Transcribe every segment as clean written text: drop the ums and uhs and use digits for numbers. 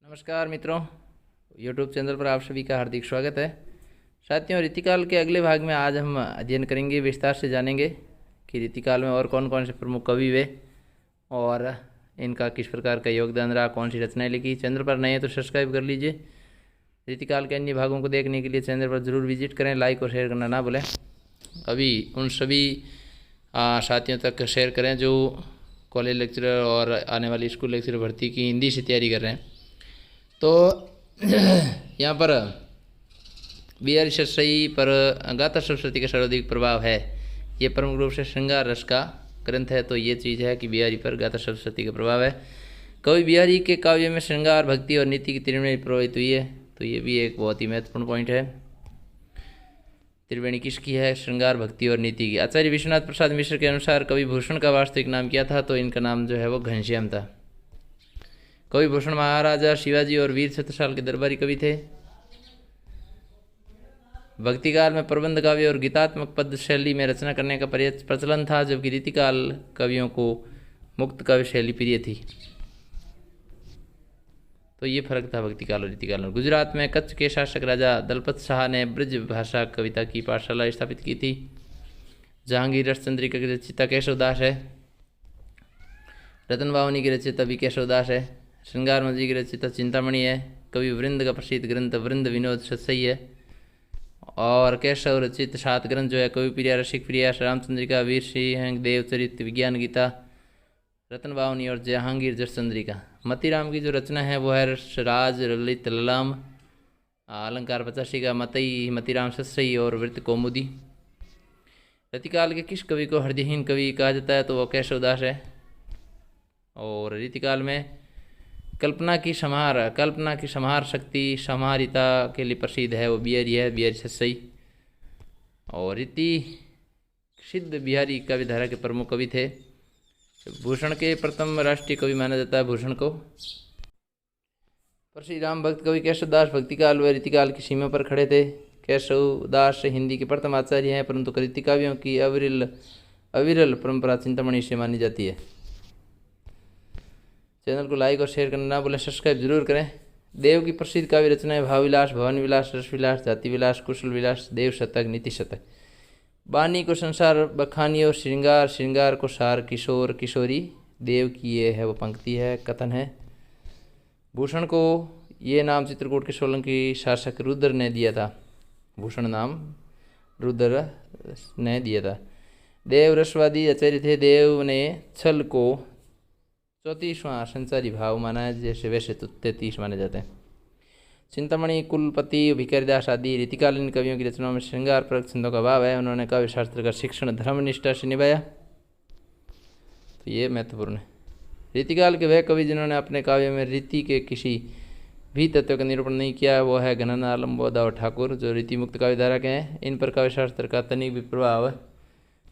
नमस्कार मित्रों, YouTube channel पर आप सभी का हार्दिक स्वागत है। साथियों, रीतिकाल के अगले भाग में आज हम अध्ययन करेंगे, विस्तार से जानेंगे कि रीतिकाल में और कौन कौन से प्रमुख कवि हुए और इनका किस प्रकार का योगदान रहा, कौन सी रचनाएं लिखी। चैनल पर नए हैं तो सब्सक्राइब कर लीजिए। रीतिकाल के अन्य भागों को देखने के लिए चैनल पर ज़रूर विजिट करें, लाइक और शेयर करना ना भूलें। अभी उन सभी साथियों तक शेयर करें जो कॉलेज लेक्चरर और आने वाली स्कूल लेक्चरर भर्ती की हिंदी से तैयारी कर रहे हैं। तो यहाँ पर बिहारी सरसई पर गाथा सरस्वती का सर्वाधिक प्रभाव है। ये प्रमुख रूप से श्रृंगार रस का ग्रंथ है। तो ये चीज़ है कि बिहारी पर गाथा सरस्वती का प्रभाव है। कवि बिहारी के काव्य में श्रृंगार, भक्ति और नीति की त्रिवेणी प्रभावित हुई है। तो ये भी एक बहुत ही महत्वपूर्ण पॉइंट है। त्रिवेणी किसकी है? श्रृंगार, भक्ति और नीति की। आचार्य विश्वनाथ प्रसाद मिश्र के अनुसार कवि भूषण का वास्तविक नाम क्या था? तो इनका नाम जो है वो घनश्याम था। कवि भूषण महाराजा शिवाजी और वीर छत्रसाल के दरबारी कवि थे। भक्तिकाल में प्रबंध काव्य और गीतात्मक पद शैली में रचना करने का प्रचलन था, जबकि रीतिकाल कवियों को मुक्त काव्य शैली प्रिय थी। तो ये फर्क था भक्तिकाल और रीतिकाल में। गुजरात में कच्छ के शासक राजा दलपत शाह ने ब्रज भाषा कविता की पाठशाला स्थापित की थी। जहांगीर रसचंद्रिका की रचयिता केशवदास है। रतन बावनी की रचयिता भी केशवदास है। श्रृंगार मंजी की रचयिता चिंतामणि है। कवि वृंद का प्रसिद्ध ग्रंथ वृंद विनोद सत्सई है। और केशव रचित 7 ग्रंथ जो है कवि प्रिया, रसिक प्रिया, रामचंद्रिका, वीर सिंह, देवचरित, विज्ञान गीता, रतन बावनी और जहांगीर रसचंद्रिका। मतीराम की जो रचना है वो है राज ललित ललाम, अलंकार 85 का, मतई, मतीराम सत्सई और वृत्त कौमुदी। रीतिकाल के किस कवि को हृदयहीन कवि कहा जाता है? तो वो केशवदास है। और रीतिकाल में कल्पना की समाहार शक्ति समाहारिता के लिए प्रसिद्ध है वो बिहारी है, बिहारी सत्सई। और रीति सिद्ध बिहारी काव्यधारा के प्रमुख कवि थे। भूषण के प्रथम राष्ट्रीय कवि माना जाता है भूषण को। प्रसिद्ध राम भक्त कवि केशवदास भक्तिकाल व रीतिकाल की सीमा पर खड़े थे। केशवदास हिंदी के प्रथम आचार्य हैं, परंतु रीति काव्यों की अविरल परंपरा चिंतामणि से मानी जाती है। चैनल को लाइक और शेयर करना ना भूलें, सब्सक्राइब जरूर करें। देव की प्रसिद्ध काव्य रचनाएं भाव विलास, भवन विलास, रस विलास, जाति विलास, कुशल विलास, देव शतक, नीति शतक। बानी को संसार बखानी और श्रृंगार को सार, किशोर किशोरी। देव की ये है वो पंक्ति है, कथन है। भूषण को ये नाम चित्रकूट के सोलंकी शासक रुद्र ने दिया था। भूषण नाम रुद्र ने दिया था। देव रसवादी आचार्य थे। देव ने छल को 34वां संसारी भाव माना है, जैसे वैसे तो 33 माने जाते हैं। चिंतामणि, कुलपति, भिखारीदास आदि रीतिकालीन कवियों की रचनाओं में श्रृंगार प्रक छंदों का भाव है। उन्होंने काव्य शास्त्र का शिक्षण धर्मनिष्ठा से निभाया। तो ये महत्वपूर्ण है। रीतिकाल के वह कवि जिन्होंने अपने काव्य में रीति के किसी भी तत्व का निरूपण नहीं किया वो है घनन, आलम्बोदा और ठाकुर, जो रीति मुक्त काव्यधारा के हैं। इन पर काव्य शास्त्र का तनिक भी प्रभाव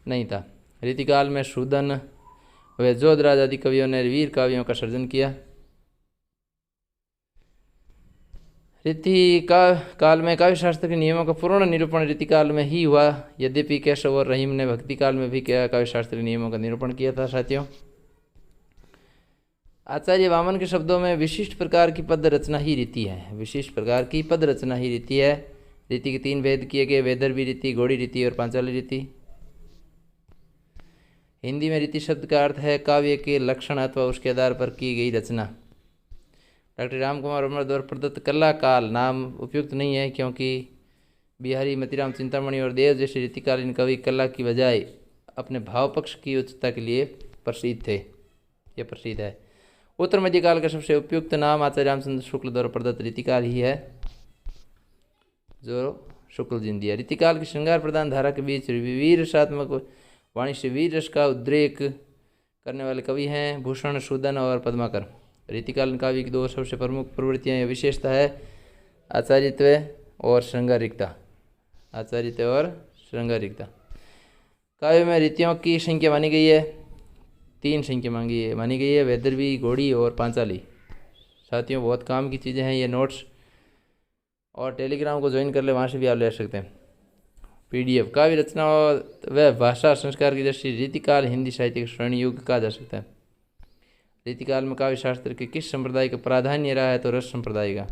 नहीं था। रीतिकाल में शूदन व जोधराज आदि कवियों ने वीर काव्यों का सर्जन किया। काल में काव्य शास्त्र के नियमों का पूर्ण निरूपण रीतिकाल में ही हुआ। यद्यपि केशव और रहीम ने भक्ति काल में भी काव्य शास्त्र के नियमों का निरूपण किया था। साथियों, आचार्य वामन के शब्दों में विशिष्ट प्रकार की पद रचना ही रीति है। विशिष्ट प्रकार की पद रचना ही रीति है। रीति के 3 भेद किए गए, वैदर्भी रीति, गौड़ी रीति और पांचाली रीति। हिंदी में रीति शब्द का अर्थ है काव्य के लक्षण अथवा उसके आधार पर की गई रचना। डॉक्टर रामकुमार अमर द्वारा प्रदत्त कला काल नाम उपयुक्त नहीं है, क्योंकि बिहारी, मतीराम, चिंतामणि और देव जैसे रीतिकालीन कवि कला की बजाय अपने भाव पक्ष की उच्चता के लिए प्रसिद्ध थे। यह प्रसिद्ध है। उत्तर मध्यकाल का सबसे उपयुक्त नाम आचार्य रामचंद्र शुक्ल द्वारा प्रदत्त रीतिकाल ही है, जो शुक्ल जी ने दिया। रीतिकाल की श्रृंगार प्रधान धारा के बीच वीर रसात्मक वाणी से वीर रस का उद्रेक करने वाले कवि हैं भूषण, शूदन और पद्माकर। रीतिकालीन काव्य की 2 सबसे प्रमुख प्रवृत्तियां या विशेषता है आचार्यत्व और श्रृंगारिकता। आचार्यत्व और श्रृंगारिकता। काव्य में रीतियों की संख्या मानी गई है, 3 संख्या मानी गई है, वैदर्भी, गौड़ी और पांचाली। साथियों, बहुत काम की चीज़ें हैं ये नोट्स, और टेलीग्राम को ज्वाइन कर ले, वहाँ से भी आप ले सकते हैं PDF। काव्य रचना व भाषा संस्कार की दृष्टि रीतिकाल हिंदी साहित्य का स्वर्ण युग कहा जा सकता है। रीतिकाल में काव्य शास्त्र के किस संप्रदाय का प्राधान्य रहा है? तो रस संप्रदाय का।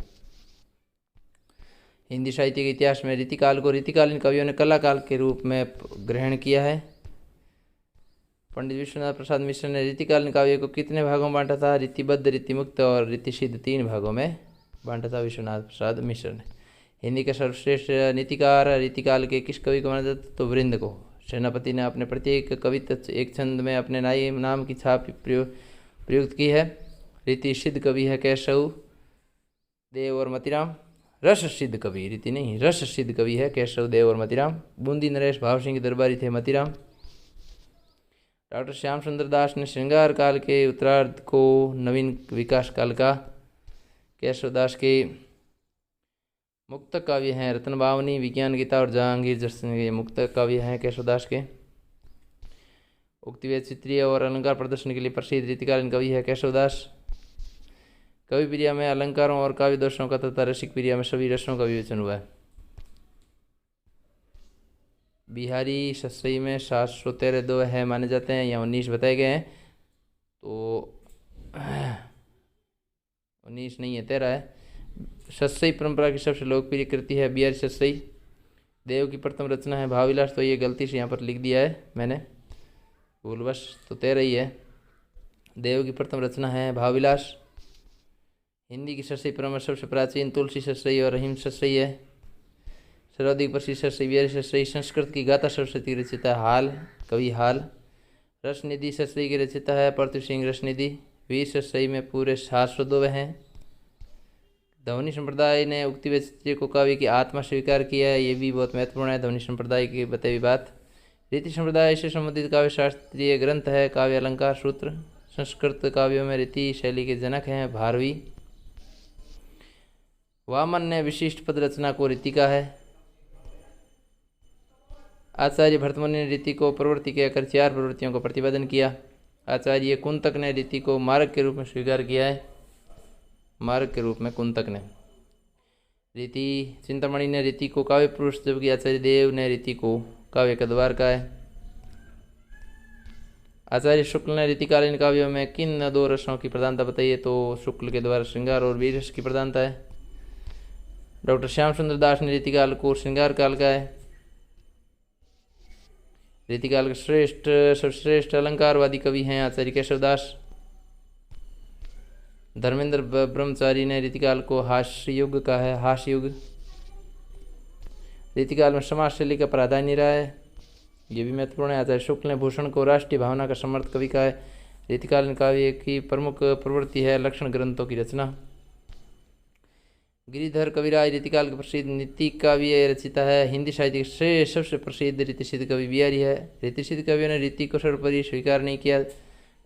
हिंदी साहित्य के इतिहास में रीतिकाल को रीतिकालीन कवियों ने कलाकाल के रूप में ग्रहण किया है। पंडित विश्वनाथ प्रसाद मिश्र ने रीतिकालीन काव्य को कितने भागों में बांटा था? रीतिबद्ध, रीतिमुक्त और रीतिसिद्ध 3 भागों में बांटा था विश्वनाथ प्रसाद मिश्र ने। हिंदी का सर्वश्रेष्ठ नीतिकार रीतिकाल के किस कवि को माना जाता? तो वृंद को। सेनापति ने अपने प्रत्येक कविता एक छंद में अपने नाम की छाप प्रयुक्त की है। रीति सिद्ध कवि है केशव देव और मतीराम। रस सिद्ध कवि, रीति नहीं, रस सिद्ध कवि है केशव देव और मतीराम। बूंदी नरेश भाव सिंह के दरबारी थे मतीराम। डॉक्टर श्याम सुंदर दास ने श्रृंगार काल के उत्तरार्ध को नवीन विकास काल का। केशवदास के मुक्तक काव्य हैं रत्न बावनी, विज्ञान गीता और जहांगीर जश्न के मुक्तक काव्य हैं केशवदास के। उक्तिवेद, चित्रीय और अलंकार प्रदर्शन के लिए प्रसिद्ध रीतिकालीन कवि है केशवदास। कवि प्रिया में अलंकारों और काव्य दोषों का तथा रसिक प्रिया में सभी रसों का विवेचन हुआ है। बिहारी सस्सई में 713 दो है माने जाते हैं, यहाँ 19 बताए गए हैं, तो 19 नहीं है, 13 है। सस्सई परंपरा की सबसे लोकप्रिय कृति है बिहारी सस्सई। देव की प्रथम रचना है भावविलास, तो ये गलती से यहाँ पर लिख दिया है मैंने भूलवश, तो 13 ही है। देव की प्रथम रचना है भावविलास। हिंदी की सस्सई परंपरा सबसे प्राचीन तुलसी सस्सई और रहीम सस्सई है। सर्वाधिक प्रसिद्ध सस्सई बिहारी सस्सई। संस्कृत की गाथा सरस्वती की रचिता हाल, कवि हाल। रसनिधि सस्सई की रचिता है पृथ्वी सिंह रसनिधि। वीर सस्सई में पूरे 702 हैं। ध्वनि संप्रदाय ने उक्तिवेद चित्रीय को काव्य की आत्मा स्वीकार किया है, ये भी बहुत महत्वपूर्ण है ध्वनि संप्रदाय की बताई हुई बात। रीति संप्रदाय से संबंधित काव्य शास्त्रीय ग्रंथ है काव्य अलंकार सूत्र। संस्कृत काव्यों में रीति शैली के जनक हैं भारवी। वामन ने विशिष्ट पद रचना को रीतिका है। आचार्य भरतमुनि ने रीति को प्रवृत्ति कहकर 4 प्रवृत्तियों का प्रतिपादन किया। आचार्य कुंतक ने रीति को मार्ग के रूप में स्वीकार किया है, मार्ग के रूप में कुंतक ने। रीति चिंतामणि ने रीति को काव्य पुरुष, जबकि आचार्य देव ने रीति को काव्य का द्वार कहा है। आचार्य शुक्ल ने रीतिकालीन काव्यों में किन 2 रसों की प्रधानता बताई है? तो शुक्ल के द्वारा श्रृंगार और वीर रस की प्रधानता है। डॉक्टर श्याम सुंदर दास ने रीतिकाल को श्रृंगार काल का है। रीतिकाल के सर्वश्रेष्ठ अलंकारवादी कवि हैं आचार्य केशवदास। धर्मेंद्र ब्रह्मचारी ने रीतिकाल को हास्य युग का है, हास्य युग। रीतिकाल में समाज शैली का प्राधान्य रहा है, ये भी महत्वपूर्ण है। आचार्य शुक्ल ने भूषण को राष्ट्रीय भावना का समर्थ कवि कहा है। रीतिकालीन काव्य की प्रमुख प्रवृत्ति है लक्षण ग्रंथों की रचना। गिरिधर कविराज रीतिकाल के प्रसिद्ध नीति काव्य रचिता है। हिंदी साहित्य से सबसे प्रसिद्ध रीतिसिद्ध कवि बिहारी है। रीतिसिद्ध कवियों ने रीति को सर्वोपरि स्वीकार नहीं किया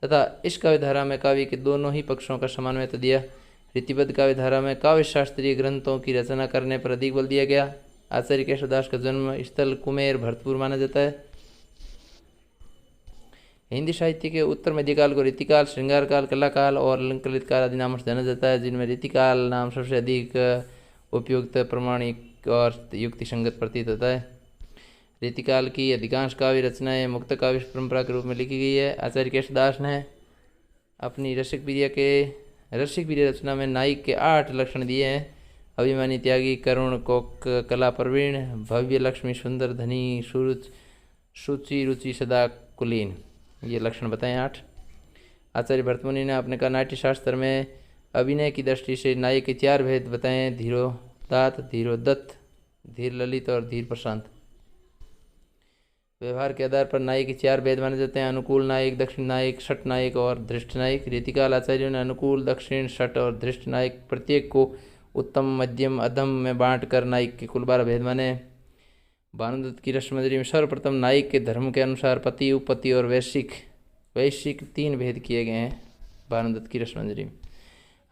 तथा इस काव्य धारा में काव्य के दोनों ही पक्षों का समान महत्व दिया। रीतिबद्ध काव्य धारा में काव्य शास्त्रीय ग्रंथों की रचना करने पर अधिक बल दिया गया। आचार्य केशवदास का जन्म स्थल कुमेर भरतपुर माना जाता है। हिंदी साहित्य के उत्तर मध्यकाल को रीतिकाल, श्रृंगार काल, कलाकाल और अलंकृत काल आदि नामों से जाना जाता है, जिनमें रीतिकाल नाम सबसे अधिक उपयुक्त, प्रमाणिक और युक्ति संगत प्रतीत होता है। रीतिकाल की अधिकांश काव्य रचनाएं मुक्त काव्य परंपरा के रूप में लिखी गई है। आचार्य केशवदास ने अपनी रसिक प्रिय रचना में नायक के 8 लक्षण दिए हैं। अभिमानी, त्यागी, करुण, कोक, कला प्रवीण, भव्य, लक्ष्मी, सुंदर, धनी, शुचि, रुचि, सदा कुलीन, ये लक्षण बताएं 8। आचार्य भरतमुनि ने अपने का नाट्य शास्त्र में अभिनय की दृष्टि से नायक के 4 भेद बताएं: धीरोदात, धीरोदत्त, धीर ललित और धीर प्रशांत। व्यवहार के आधार पर नायक के 4 भेद माने जाते हैं: अनुकूल नायक, दक्षिण नायक, शट नायक और धृष्ट नायक। रीतिकाल आचार्यों ने अनुकूल, दक्षिण, शट और धृष्ट नायक प्रत्येक को उत्तम, मध्यम, अधम में बांटकर नायक के कुल 12 भेद माने। भानुदत्त की रसमंजरी में सर्वप्रथम नायक के धर्म के अनुसार पति, उपपति और वैश्विक 3 भेद किए गए हैं भानुदत्त की रसमंजरी में।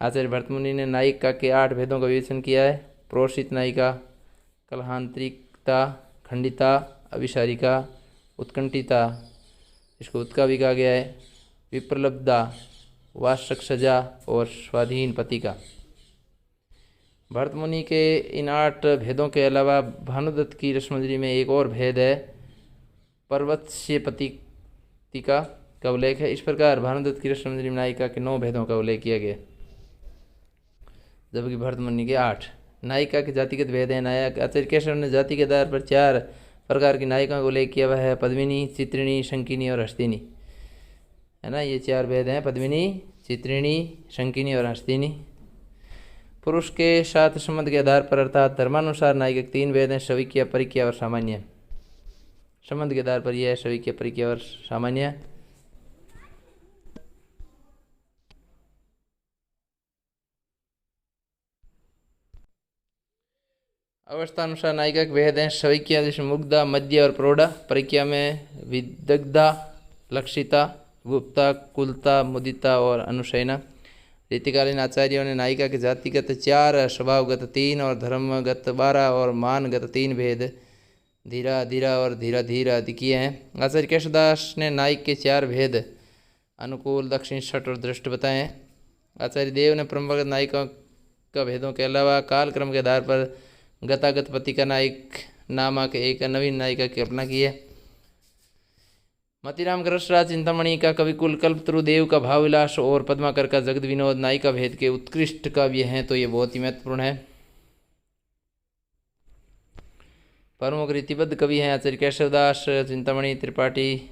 आचार्य भरतमुनि ने नायिका के 8 भेदों का विवेचन किया है: प्रोषित नायिका, कलहांतरिकता, खंडिता, अभिसारिका, उत्कंठिता, इसको उत्का भी कहा गया है, विप्रलब्धा, वार्षक सजा और स्वाधीन पतिका। भरतमुनि के इन 8 भेदों के अलावा भानुदत्त की रसमंजरी में एक और भेद है, पर्वत्स्य पतिका, का उल्लेख है। इस प्रकार भानुदत्त की रसमंजरी में नायिका के 9 भेदों का उल्लेख किया गया, जबकि भरतमुनि के 8। नायिका के जातिगत भेद हैं। नायक आचार्य केशव ने जाति के आधार पर 4 प्रकार की नायिकाओं को उल्लेख किया। वह है पद्मिनी, चित्रिणी, शंकिनी और हस्तिनी, है ना। ये 4 भेद हैं, पद्मिनी, चित्रिणी, शंकिनी और हस्तिनी। पुरुष के 7 संबंध के आधार पर अर्थात धर्मानुसार नायिका के 3 भेद हैं, शविक्य, परिक्य और सामान्य। संबंध के आधार पर यह है शविक्य, परिक्य और सामान्य। अवस्थानुसार नायिका के भेद हैं। शविक्या जिसमें मुग्धा, मध्य और प्रौढ़ा। परिक्या में विदग्धा, लक्षिता, गुप्ता, कुलता, मुदिता और अनुशयना। रीतिकालीन आचार्यों ने नायिका के जातिगत 4, स्वभावगत 3 और धर्मगत 12 और मानगत 3 भेद धीरा, धीरा और धीरा धीर आदि किए हैं। आचार्य केशवदास ने नायक के 4 भेद अनुकूल, दक्षिण, छठ और दृष्ट बताए हैं। आचार्य देव ने परंपरागत नायिकाओं का भेदों के अलावा कालक्रम के आधार पर गतागत पति का नायक नामक एक नवीन नायिका की कल्पना की है। मतिराम का रसराज, चिंतामणि का कविकुल, कल्पतरु देव का भावविलास और पद्माकर का जगद विनोद नायिका भेद के उत्कृष्ट काव्य हैं, तो ये बहुत ही महत्वपूर्ण है। प्रमुख रीतिबद्ध कवि हैं आचार्य केशवदास, चिंतामणि, त्रिपाठी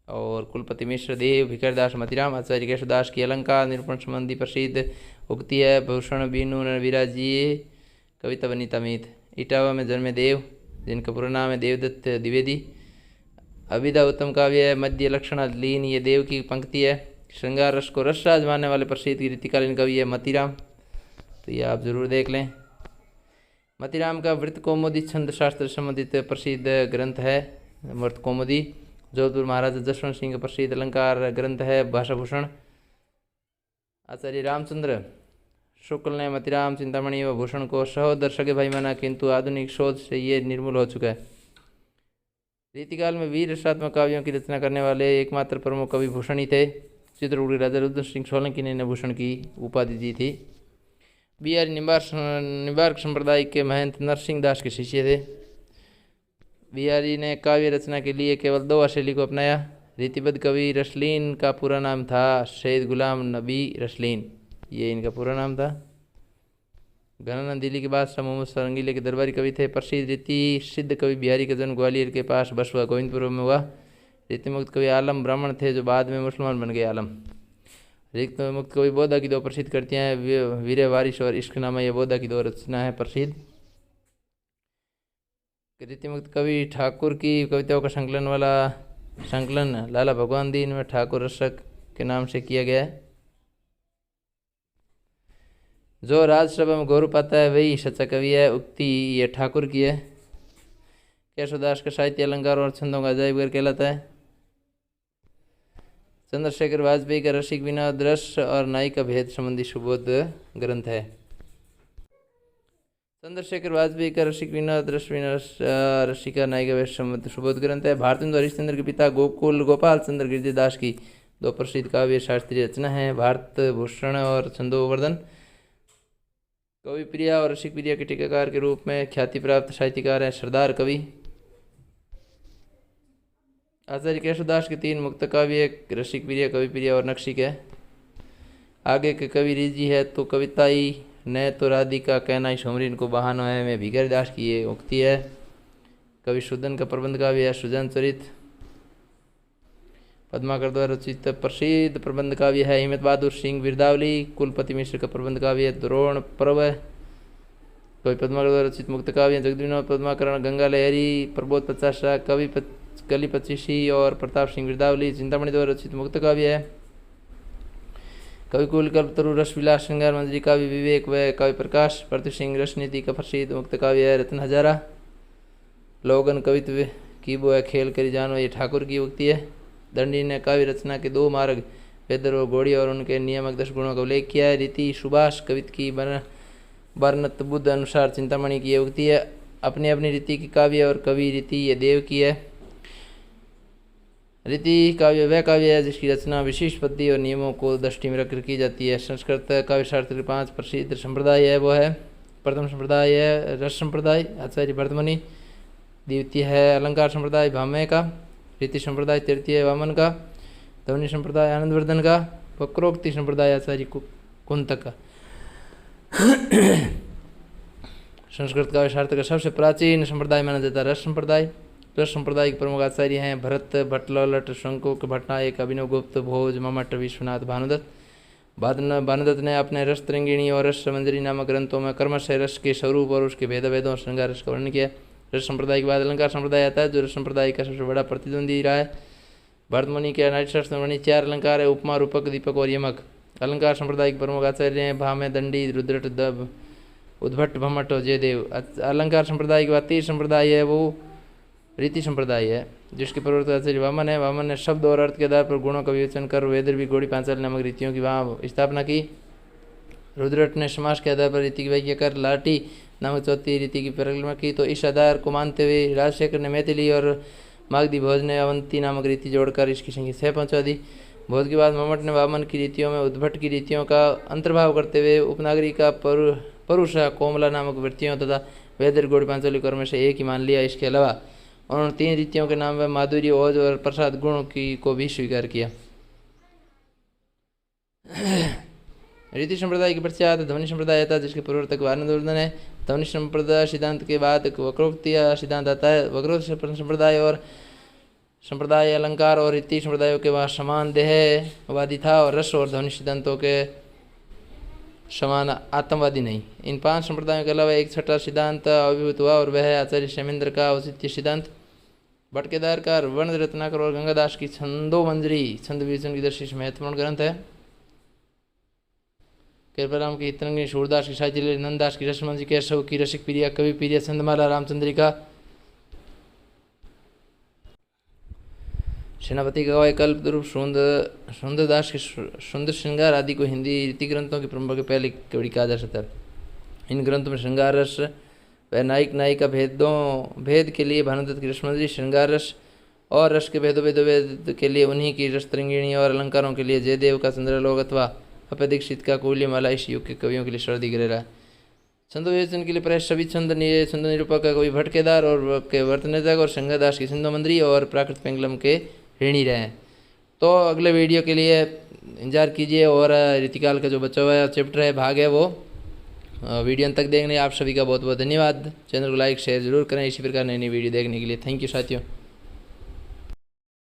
और कुलपति मिश्र देव, भिखरदास, मतिराम। आचार्य केशवदास की अलंकार निरूपण संबंधी प्रसिद्ध उक्ति है, भूषण बीनू विराजिए कविता वनिता मीत। इटावा में जन्मे देव, जिनका पूरा नाम है देवदत्त द्विवेदी। अभिधा उत्तम काव्य है, मध्य लक्षण लीन, ये देव की पंक्ति है। श्रृंगार रस को रसराज मानने वाले प्रसिद्ध रीतिकालीन कवि है मतिराम, तो ये आप जरूर देख लें। मतिराम का वृत्त कौमुदी छंद शास्त्र संबंधित प्रसिद्ध ग्रंथ है वृत्त कौमुदी। जोधपुर महाराजा जसवंत सिंह का प्रसिद्ध अलंकार ग्रंथ है भाषाभूषण। आचार्य रामचंद्र शुक्ल ने मतिराम, चिंतामणि व भूषण को सहोदर सगे भाई माना, किंतु आधुनिक शोध से ये निर्मूल हो चुका है। रीतिकाल में वीर रसात्मक काव्यों की रचना करने वाले एकमात्र प्रमुख कवि भूषण ही थे। चित्रकूट राजा रुद्र सिंह सोलंकी ने भूषण की उपाधि दी थी। बिहारी निम्बार्क संप्रदाय के महंत नरसिंह दास के शिष्य थे। बिहारी ने काव्य रचना के लिए केवल 2 शैली को अपनाया। रीतिबद्ध कवि रसलीन का पूरा नाम था सैयद गुलाम नबी रसलीन, ये इनका पूरा नाम था। घनानंद दिल्ली के बादशाह मोहम्मद सरंगीले के दरबारी कवि थे। प्रसिद्ध रीति सिद्ध कवि बिहारी का जन्म ग्वालियर के पास बसवा गोविंदपुर में हुआ। रीतिमुक्त कवि आलम ब्राह्मण थे, जो बाद में मुसलमान बन गए। आलम रीतिमुक्त कवि बोधा की 2 प्रसिद्ध कृतियाँ हैं, वीर वारिश और इश्कनामा, ये बोधा की 2 रचना है प्रसिद्ध। रीतिमुक्त कवि ठाकुर की कविताओं का संकलन लाला भगवान दीन में ठाकुर रसक के नाम से किया गया है। जो राजसभा में गौरव पाता है वही सच्चा कवि है, उक्ति ये ठाकुर की है। केशवदास का साहित्य अलंकार और छंदों का अजायबघर कहलाता है। चंद्रशेखर वाजपेयी का रसिक विनोद रस और नायिका भेद संबंधी सुबोध ग्रंथ है। चंद्रशेखर वाजपेयी का रसिक विनोद रस रसिका नायिका भेद संबंधी सुबोध ग्रंथ है। भारतेंदु हरिश्चंद्र के पिता गोपाल चंद्र गिरिजादास की 2 प्रसिद्ध काव्य शास्त्रीय रचना है, भारत भूषण और छंदोवर्धन। कवि प्रिया और रसिक प्रिया के टीकाकार के रूप में ख्याति प्राप्त साहित्यकार हैं सरदार कवि। आचार्य केशवदास के 3 मुक्त काव्य, रसिक प्रिया, कवि प्रिया और नक्शिक है। आगे के कवि रिजी है तो कविताई न तो राधिका कहना ही सोमरीन को बहानो है, में भिखारीदास की ये उक्ति है। कवि सुदन का प्रबंध काव्य है सुजन चरित। पद्माकर द्वारा रचित प्रसिद्ध प्रबंध काव्य है हिम्मत बहादुर सिंह बिरदावली। कुलपति मिश्र का प्रबंध काव्य द्रोण पर्व। कवि पद्माकर द्वारा रचित मुक्त काव्य जगद विनोद पद्माकरण, गंगा लहरी, प्रबोध पचासा, कली पचीसी और प्रताप सिंह बिरदावली। चिंतामणि द्वारा रचित मुक्त काव्य है कविकुल, कल्पतरु, रसविलास, श्रृंगार मंजरी, काव्य विवेक व काव्य प्रकाश। पृथ्वी सिंह रसनीति का प्रसिद्ध मुक्त काव्य है रत्न हजारा। लोगन कवित्व की बो है खेल करी जानो, ये ठाकुर की उक्ति है। दंडी ने काव्य रचना के 2 मार्ग वेदर और घोड़ी और उनके नियामक 10 गुणों का उल्लेख किया है। रीति सुभाष कवित की वर्णत बुद्ध अनुसार चिंतामणि की ये उक्ति है। अपनी अपनी रीति की काव्य और कवि रीति ये देव की है। रीति काव्य वह काव्य है जिसकी रचना विशेष पद्धति और नियमों को दृष्टि में रखकर की जाती है। संस्कृत काव्य शास्त्र के 5 प्रसिद्ध संप्रदाय है, वो है प्रथम संप्रदाय है रस संप्रदाय आचार्य भरतमुनि। द्वितीय है अलंकार संप्रदाय भामय का। रीति संप्रदाय तृतीय वामन का। ध्वनि संप्रदाय आनंदवर्धन का, वक्रोक्ति संप्रदाय आचार्य कुंतक का। संस्कृत का सार्थक का सबसे प्राचीन संप्रदाय माना जाता है रस संप्रदाय। रस संप्रदाय के प्रमुख आचार्य हैं भरत, भट्टलट, शंकुक, भट्टनायक, अभिनव गुप्त, भोज, मम्मट, विश्वनाथ, भानुदत्त। भानुदत्त ने अपने रस त्रिंगिणी और रस मंजरी नामक ग्रंथों में क्रमशः रस के स्वरूप और उसके भेदों और श्रृंगार रस का वर्णन किया। रस संप्रदाय के बाद अलंकार संप्रदाय आता है, जो रस संप्रदाय का सबसे बड़ा प्रतिद्वंदी रहा है। भरत मुनि के नाट्यशास्त्र में वर्णित 4 अलंकार है, उपमा, रूपक, दीपक और यमक। अलंकार संप्रदाय के प्रमुख आचार्य हैं भामे, दंडी, रुद्रट, दब, उद्भट, भम्मट और जयदेव। अलंकार संप्रदाय के बाद 3 संप्रदाय है, वो रीति संप्रदाय है, जिसके प्रवर्तक आचार्य वामन है। वामन ने शब्द और अर्थ के आधार पर गुणों का विवेचन कर वेदर्भी, गौड़ी, पांचाली नामक रीतियों की वहाँ स्थापना की। रुद्रट ने समास के आधार पर रीति की व्याख्या कर लाटी नामक चौथी रीति की परिकल्पना की। तो इस आधार को मानते हुए राजशेखर ने मैथिली और मागधी, भोज ने अवंती नामक रीति जोड़कर इसकी संख्या 6 पहुँचा दी। भोज के बाद मम्मट ने वामन की रीतियों में उद्भट की रीतियों का अंतर्भाव करते हुए उपनागरी का परुषा, कोमला नामक वृत्तियों तथा वेदर, गौड़ी, पांचाली कर्म से एक ही मान लिया। इसके अलावा उन्होंने 3 रीतियों के नाम में माधुर्य, ओज और प्रसाद गुण की को भी स्वीकार किया। रीति संप्रदाय के पश्चात ध्वनि संप्रदाय आता है, जिसके प्रवर्तक आनंदवर्धन है। ध्वनि संप्रदाय सिद्धांत के बाद वक्रोक्ति सिद्धांत आता है। वक्रोक्ति संप्रदाय और संप्रदाय अलंकार और रीति संप्रदायों के बाद समान देहवादी था और रस और ध्वनि सिद्धांतों के समान आत्मवादी नहीं। इन 5 संप्रदायों के अलावा एक छठा सिद्धांत आविर्भूत हुआ और वह है आचार्य क्षेमेंद्र का औचित्य सिद्धांत। भटकेदार का वर्ण रत्नाकर और गंगादास की छंदो मंजरी छंद विवेचन की दृष्टि से महत्वपूर्ण ग्रंथ है। कृपाराम की तरंगी, सूरदास की साहित्य, नंददास की रसमंजी, केशव की रसिक प्रिया, कवि प्रिया, चंदमाला, रामचंद्रिका, सेनापति का कल्प द्रुप, सुंदरदास के सुंदर श्रृंगार आदि को हिंदी रीति ग्रंथों के प्रमुख पहले कड़ी कहा जा सकता है। इन ग्रंथों में श्रृंगार रस व नायक नायिका भेद के लिए भानुदत्त की रसमंजरी, श्रृंगार रस और रस के भेद के लिए उन्हीं की रस त्रिंगिणी और अलंकारों के लिए जयदेव का चंद्रलोक अथवा अपदीक्षित का कुल्यमाला इस युग के कवियों के लिए सर्दी गिरे रहा। छंद विवेचन के लिए प्राय सभी छंद निरूपक का कवि भटकेदार और के वर्तनेतक और शंकरदास की छंदोमंजरी और प्राकृत पेंगलम के ऋणी रहे। तो अगले वीडियो के लिए इंतजार कीजिए और रीतिकाल का जो बचा हुआ है चैप्टर है, भाग है, वो वीडियो अंत तक देखने आप सभी का बहुत बहुत धन्यवाद। चैनल को लाइक शेयर जरूर करें इसी प्रकार नई नई वीडियो देखने के लिए। थैंक यू साथियों।